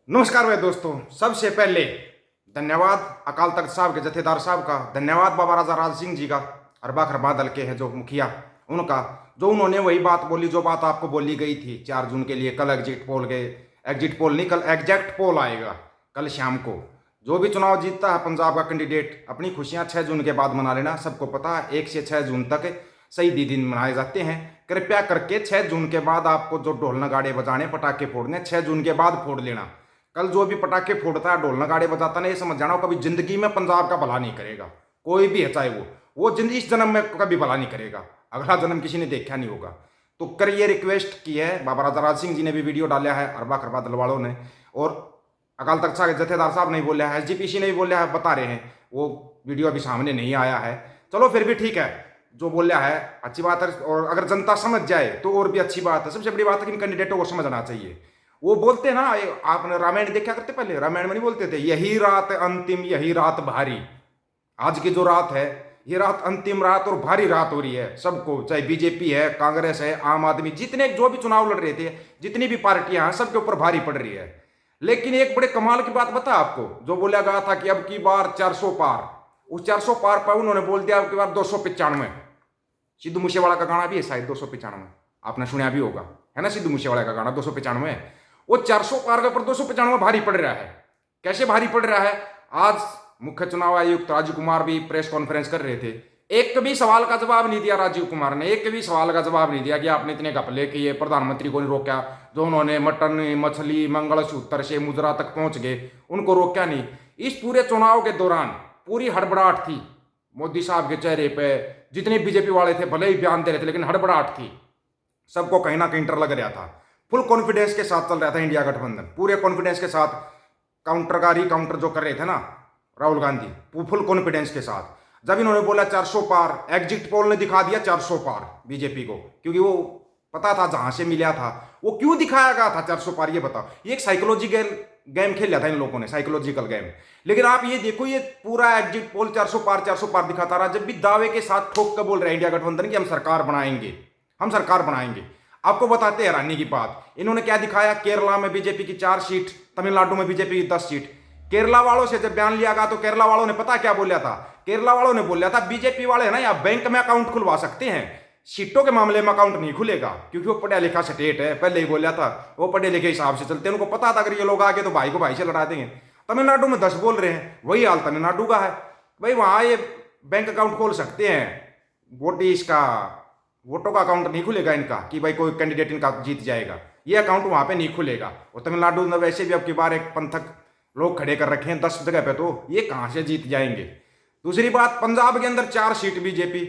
नमस्कार भाई दोस्तों, सबसे पहले धन्यवाद अकाल तख्त साहब के जथेदार साहब का, धन्यवाद बाबा राजा राज सिंह जी का और बाखर बादल के हैं जो मुखिया, उनका जो उन्होंने वही बात बोली जो बात आपको बोली गई थी 4 जून के लिए। कल एग्जिट पोल नहीं, कल एग्जैक्ट पोल आएगा कल शाम को। जो भी चुनाव जीतता है पंजाब का कैंडिडेट, अपनी खुशियां 6 जून के बाद मना लेना। सबको पता है 1 से 6 जून तक शहीदी दिन मनाए जाते हैं। कृपया करके 6 जून के बाद आपको जो ढोल नगाड़े बजाने, पटाखे फोड़ने, 6 जून के बाद फोड़ लेना। कल जो भी पटाखे फोड़ता है, ढोल नगाड़े बजाता है, ये समझ जाना कभी जिंदगी में पंजाब का भला नहीं करेगा। कोई भी है चाहे वो इस जन्म में कभी भला नहीं करेगा, अगला जन्म किसी ने देखा नहीं होगा। तो कर ये रिक्वेस्ट की है, बाबा राजा राज सिंह जी ने भी वीडियो डाला है, अरबा खरबा दलवालों ने, और अकाल तख्त साहब के जथेदार साहब ने भी बोला है, एसजीपीसी ने भी बोला है, बता रहे हैं। वो वीडियो अभी सामने नहीं आया है, चलो फिर भी ठीक है, जो बोला है अच्छी बात है। और अगर जनता समझ जाए तो और भी अच्छी बात है। सबसे बड़ी बात है कि इन कैंडिडेटों को समझना चाहिए। वो बोलते ना, आपने रामायण देखा करते, पहले रामायण में नहीं बोलते थे यही रात अंतिम, यही रात भारी। आज की जो रात है, ये रात अंतिम रात और भारी रात हो रही है सबको, चाहे बीजेपी है, कांग्रेस है, आम आदमी, जितने जो भी चुनाव लड़ रहे थे, जितनी भी पार्टियां हैं, सबके ऊपर भारी पड़ रही है। लेकिन एक बड़े कमाल की बात बता आपको, जो बोला गया था कि अब की बार 400 पार, उस 400 पार पर उन्होंने बोल दिया अब की बार 295। सिद्धू मूसेवाला का गाना भी है शायद 295, आपने सुना भी होगा, है ना? सिद्धू मूसेवाला का गाना 295। वो 400 पार के ऊपर 295 भारी पड़ रहा है। कैसे भारी पड़ रहा है? आज मुख्य चुनाव आयुक्त राजीव कुमार भी प्रेस कॉन्फ्रेंस कर रहे थे, एक भी सवाल का जवाब नहीं दिया राजीव कुमार ने, एक भी सवाल का जवाब नहीं दिया कि आपने इतने घपले किए, प्रधानमंत्री को नहीं रोका, जो उन्होंने मटन, मछली, मंगलसूत्र से मुजरा तक पहुंच गए, उनको रोका नहीं। इस पूरे चुनाव के दौरान पूरी हड़बड़ाहट थी मोदी साहब के चेहरे पे। जितने बीजेपी वाले थे भले ही बयान दे रहे थे, लेकिन हड़बड़ाहट थी, सबको कहीं ना कहीं डर लग रहा था। फुल कॉन्फिडेंस के साथ चल रहा था इंडिया गठबंधन, पूरे कॉन्फिडेंस के साथ। काउंटर का रिकाउंटर जो कर रहे थे ना राहुल गांधी, फुल कॉन्फिडेंस के साथ। जब इन्होंने बोला 400 पार, एग्जिट पोल ने दिखा दिया 400 पार बीजेपी को, क्योंकि वो पता था जहां से मिला था। वो क्यों दिखाया गया था 400 पार, ये बताओ। ये एक साइकोलॉजिकल गेम खेल लिया था इन लोगों ने, साइकोलॉजिकल गेम। लेकिन आप ये देखो, ये पूरा एग्जिट पोल 400 पार दिखाता रहा, जब भी दावे के साथ ठोक कर बोल रहे हैं इंडिया गठबंधन की हम सरकार बनाएंगे, हम सरकार बनाएंगे। आपको बताते हैं हैरानी की बात, इन्होंने क्या दिखाया? केरला में बीजेपी की 4 सीट, तमिलनाडु में बीजेपी की 10 सीट। केरला वालों से जब बयान लिया गया तो केरला वालों ने पता क्या बोला था? केरला वालों ने बोला था बीजेपी वाले है ना, यहाँ बैंक में अकाउंट खुलवा सकते हैं, सीटों के मामले में अकाउंट नहीं खुलेगा, क्योंकि वो पढ़ा लिखा स्टेट है। पहले ही बोला था, वो पढ़े लिखे हिसाब से चलते हैं, उनको पता था अगर ये लोग आगे तो भाई को भाई से लड़ा देंगे। तमिलनाडु में 10 बोल रहे हैं, वही हाल तमिलनाडु का है भाई, वहां ये बैंक अकाउंट खोल सकते हैं, वोटों का अकाउंट नहीं खुलेगा इनका कि भाई कोई कैंडिडेट इनका जीत जाएगा, ये अकाउंट वहां पे नहीं खुलेगा। और तमिलनाडु में वैसे भी अब की बार एक पंथक लोग खड़े कर रखे हैं 10 जगह पे, तो ये कहां से जीत जाएंगे? दूसरी बात, पंजाब के अंदर 4 सीट बीजेपी,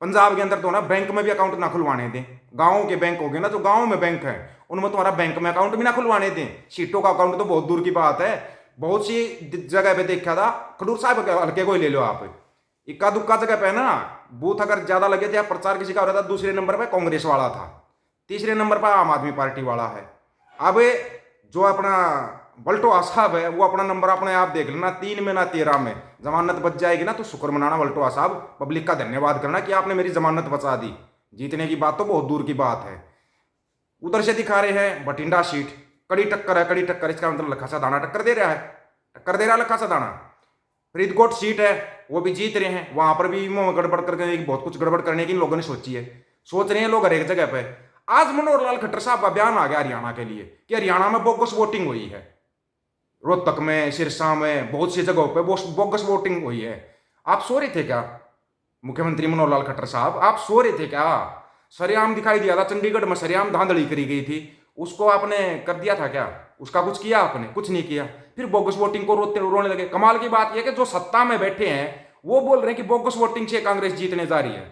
पंजाब के अंदर तो ना बैंक में भी अकाउंट ना खुलवाने दें। गाँव के बैंक हो गए ना, जो गाँव में बैंक है उनमें तुम्हारा बैंक में अकाउंट भी ना खुलवाने दें। सीटों का अकाउंट तो बहुत दूर की बात है। बहुत सी जगह पे देखा था, खडूर साहब के हल्के को ही ले लो आप, इक्का दुक्का जगह पे ना बूथ अगर ज्यादा लगे थे, प्रचार किसी का हो रहा था, दूसरे नंबर पे कांग्रेस वाला था, तीसरे नंबर पर आम आदमी पार्टी वाला है। अब जो अपना बल्टोआ साहब है, वो अपना नंबर अपने आप देख लेना, 3 में ना 13 में जमानत बच जाएगी ना, तो शुक्र मनाना बल्टोआ साहब, पब्लिक का धन्यवाद करना कि आपने मेरी जमानत बचा दी। जीतने की बात तो बहुत दूर की बात है। उधर से दिखा रहे हैं बठिंडा सीट, कड़ी टक्कर है, कड़ी टक्कर, इसका मतलब लखा सा दाना टक्कर दे रहा है, टक्कर दे रहा है लखा सा दाना। फरीदकोट सीट है, वो भी जीत रहे हैं, वहां पर भी गड़बड़ करके बहुत कुछ गड़बड़ करने की लोगों ने सोची है, सोच रहे हैं लोग हर एक जगह पे। आज मनोहर लाल खट्टर साहब का बयान आ गया हरियाणा के लिए कि हरियाणा में बोगस वोटिंग हुई है, रोहतक में, सिरसा में, बहुत सी जगहों पे बोगस वोटिंग हुई है। आप सो रहे थे क्या मुख्यमंत्री मनोहर लाल खट्टर साहब? आप सो रहे थे क्या? सरेआम दिखाई दिया था, चंडीगढ़ में सरेआम धांधली करी गई थी, उसको आपने कर दिया था क्या? उसका कुछ किया आपने? कुछ नहीं किया। फिर बोगस वोटिंग को रोने लगे। कमाल की बात यह कि जो सत्ता में बैठे हैं वो बोल रहे हैं कि बोगस वोटिंग से कांग्रेस जीतने जा रही है।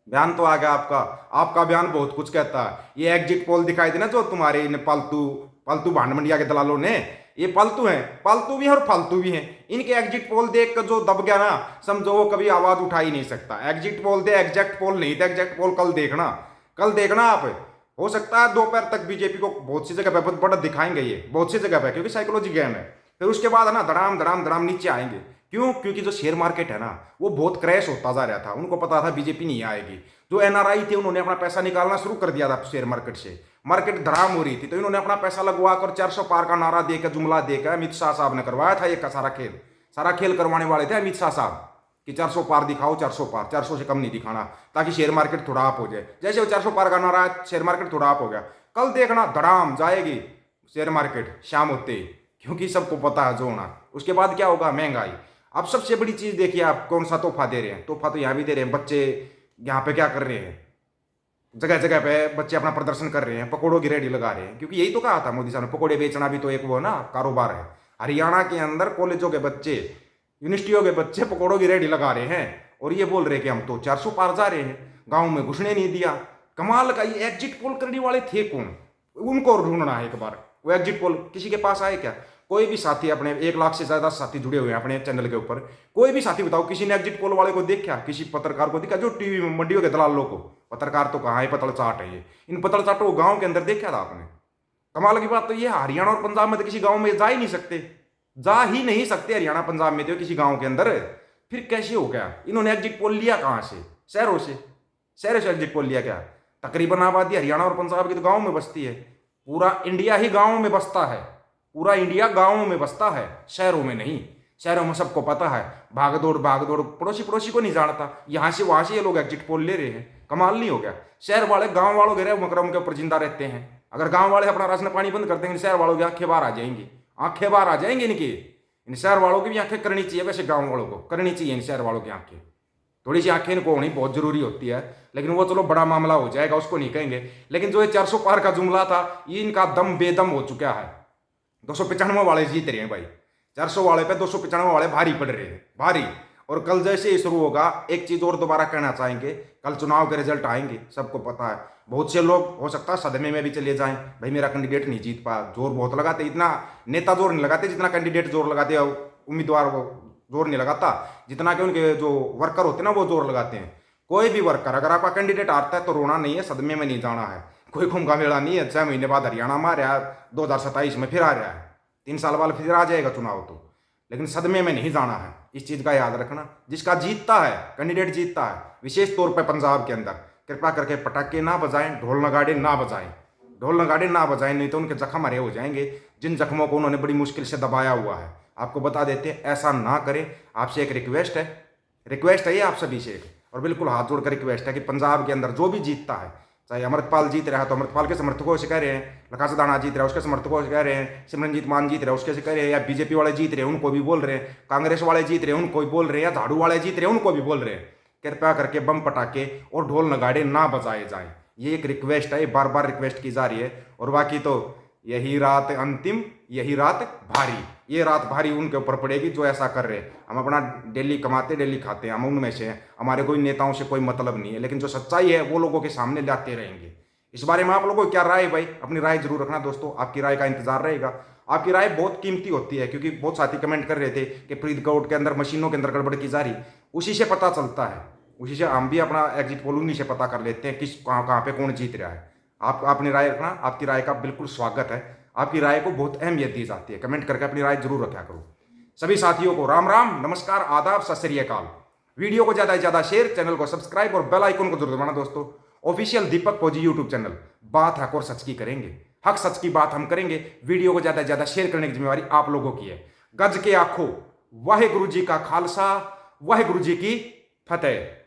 बयान तो आ गया आपका, आपका बयान बहुत कुछ कहता है। ये एग्जिट पोल दिखाई देना जो तुम्हारे पालतू भांड मंडिया के दलालों ने, ये पालतू हैं, पालतू भी हैं और फालतू भी हैं। इनके एग्जिट पोल देख कर जो दब गया ना, समझो वो कभी आवाज उठा ही नहीं सकता। एग्जिट पोल दे, एग्जैक्ट पोल नहीं थे, एग्जैक्ट पोल कल देखना, कल देखना आप। हो सकता है दोपहर तक बीजेपी को बहुत सी जगह पे बड़ा दिखाएंगे, ये बहुत सी जगह पे, क्योंकि साइकोलॉजी गेम है। फिर उसके बाद है ना धड़ाम धड़ाम धड़ाम नीचे आएंगे। क्यों? क्योंकि जो शेयर मार्केट है ना, वो बहुत क्रैश होता जा रहा था, उनको पता था बीजेपी नहीं आएगी। जो एनआरआई थे उन्होंने अपना पैसा निकालना शुरू कर दिया था शेयर मार्केट से, मार्केट धड़ाम हो रही थी, तो इन्होंने अपना पैसा लगवा कर 400 पार का नारा देकर, जुमला देकर अमित शाह साहब ने करवाया था। एक सारा खेल करवाने वाले थे अमित शाह साहब कि 400 पार दिखाओ, 400 पार, 400 से कम नहीं दिखाना, ताकि शेयर मार्केट थोड़ा अप हो जाए। जैसे वो 400 पार का नारा है, शेयर मार्केट थोड़ा अप हो गया। कल देखना धड़ाम जाएगी शेयर मार्केट शाम होते ही, क्योंकि सबको पता है जो होना। उसके बाद क्या होगा, महंगाई। अब सबसे बड़ी चीज देखिए, आप कौन सा तोहफा दे रहे हैं। तोहफा तो यहाँ भी दे रहे हैं। बच्चे यहाँ पे क्या कर रहे हैं, जगह जगह पे बच्चे अपना प्रदर्शन कर रहे हैं, पकौड़ों की रेडी लगा रहे हैं, क्योंकि यही तो कहा था मोदी साहब ने, पकौड़े बेचना भी तो एक वो ना कारोबार है। हरियाणा के अंदर कॉलेजों के बच्चे, यूनिवर्सिटियों के बच्चे पकौड़ों की रेडी लगा रहे हैं और ये बोल रहे हैं कि हम तो 400 पार जा रहे हैं, गाँव में घुसने नहीं दिया। कमाल का। ये एग्जिट पोल करने वाले थे कौन, उनको ढूंढना है एक बार। वो एग्जिट पोल किसी के पास आए क्या? कोई भी साथी, अपने 1 लाख से ज्यादा साथी जुड़े हुए हैं अपने चैनल के ऊपर, कोई भी साथी बताओ किसी ने एग्जिट पोल वाले को देखा, किसी पत्रकार को देखा, जो टीवी में मंडियों के दलालों को। पत्रकार तो कहाँ है, पतल चाट है ये। इन पतल चाटों को गांव के अंदर देखा था आपने? कमाल की बात तो ये, हरियाणा और पंजाब में तो किसी गांव में जा ही नहीं सकते, जा ही नहीं सकते हरियाणा पंजाब में तो किसी गांव के अंदर। फिर कैसे हो गया? इन्होंने एग्जिट पोल लिया कहां से? शहरों से। शहरों से एग्जिट पोल लिया क्या? तकरीबन आबादी हरियाणा और पंजाब की तो गांव में बसती है। पूरा इंडिया ही गांवों में बसता है, पूरा इंडिया गांवों में बसता है, शहरों में नहीं। शहरों में सबको पता है, भाग दौड़ पड़ोसी पड़ोसी को नहीं जानता। यहां से वहां से ये लोग एग्जिट पोल ले रहे हैं। कमाल नहीं हो गया? शहर वाले गांव वालों के मकरम के ऊपर जिंदा रहते हैं। अगर गांव वाले अपना राशन पानी बंद कर देंगे, शहर वालों की आंखें बाहर आ जाएंगी, आंखें बाहर आ जाएंगी इनकी। इन शहर वालों की भी आंखें करनी चाहिए, वैसे गांव वालों को करनी चाहिए। इन शहर वालों की आंखें, थोड़ी सी आंखें इनको होनी बहुत जरूरी होती है, लेकिन वो चलो बड़ा मामला हो जाएगा, उसको नहीं कहेंगे। लेकिन जो ये 400 पार का जुमला था, ये इनका दम बेदम हो चुका है। 295 वाले जीत रहे हैं भाई, 400 वाले पे 295 वाले भारी पड़ रहे हैं, भारी। और कल जैसे ही शुरू होगा, एक चीज और दोबारा कहना चाहेंगे, कल चुनाव के रिजल्ट आएंगे, सबको पता है। बहुत से लोग हो सकता है सदमे में भी चले जाएं, भाई मेरा कैंडिडेट नहीं जीत पाया। जोर बहुत लगाते, इतना नेता जोर नहीं लगाते जितना कैंडिडेट जोर लगाते, उम्मीदवार वो जोर नहीं लगाता जितना कि उनके जो वर्कर होते हैं ना वो जोर लगाते हैं। कोई भी वर्कर, अगर आपका कैंडिडेट आता है तो रोना नहीं है, सदमे में नहीं जाना है। कोई घूमका मेला नहीं है। 6 महीने बाद हरियाणा में आ रहा है, 2027 में फिर आ रहा है, 3 साल बाद फिर आ जाएगा चुनाव तो, लेकिन सदमे में नहीं जाना है। इस चीज का याद रखना। जिसका जीतता है, कैंडिडेट जीतता है, विशेष तौर पर पंजाब के अंदर, कृपा करके पटाखे ना बजाएं, ढोल नगाड़े ना बजाएं, ढोल नगाड़े ना बजाएं, नहीं तो उनके जख्म हरे हो जाएंगे, जिन जख्मों को उन्होंने बड़ी मुश्किल से दबाया हुआ है। आपको बता देते हैं, ऐसा ना करें। आपसे एक रिक्वेस्ट है ये आप सभी से एक, और बिल्कुल हाथ जोड़कर रिक्वेस्ट है कि पंजाब के अंदर जो भी जीतता है, चाहे अमृतपाल जीत रहा है तो अमृतपाल के समर्थकों से कह रहे हैं, लखा सदाना जीत रहा है उसके समर्थकों से कह रहे हैं, सिमरनजीत मान जीत रहा है उसके से कह रहे हैं, या बीजेपी वाले जीत रहे हैं उनको भी बोल रहे हैं, कांग्रेस वाले जीत रहे हैं उनको भी बोल रहे हैं, या झाड़ू वाले जीत रहे हैं उनको भी बोल रहे हैं, कृपया करके बम पटाखे और ढोल नगाड़े ना बजाए जाएं। ये एक रिक्वेस्ट है, बार बार रिक्वेस्ट की जा रही है। और बाकी तो यही रात अंतिम, यही रात भारी, ये रात भारी उनके ऊपर पड़ेगी जो ऐसा कर रहे हैं। हम अपना डेली कमाते डेली खाते हैं, हम उनमें से हैं, हमारे कोई नेताओं से कोई मतलब नहीं है, लेकिन जो सच्चाई है वो लोगों के सामने लाते रहेंगे। इस बारे में आप लोगों को क्या राय है भाई? अपनी राय जरूर रखना दोस्तों, आपकी राय का इंतजार रहेगा। आपकी राय बहुत कीमती होती है, क्योंकि बहुत साथी कमेंट कर रहे थे कि फरीदकोट के अंदर मशीनों के अंदर गड़बड़ की जा रही, उसी से पता चलता है, उसी से हम भी अपना एग्जिट पोल उन्हीं से पता कर लेते हैं किस कहाँ पे कौन जीत रहा है। आप अपनी राय रखना, आपकी राय का बिल्कुल स्वागत है, आपकी राय को बहुत अहमियत दी जाती है। कमेंट करके अपनी राय जरूर रखा करो। सभी साथियों को राम राम, नमस्कार, आदाब, सत श्री अकाल। वीडियो को ज्यादा से ज्यादा शेयर, चैनल को सब्सक्राइब और बेल आइकन को जरूर दबाना दोस्तों। ऑफिशियल दीपक फौजी यूट्यूब चैनल, बात हक और सच की करेंगे, हक सच की बात हम करेंगे। वीडियो को ज्यादा से ज्यादा शेयर करने की जिम्मेवारी आप लोगों की है। गज के आखो, वाहे गुरु जी का खालसा, वाहे गुरु जी की फतेह।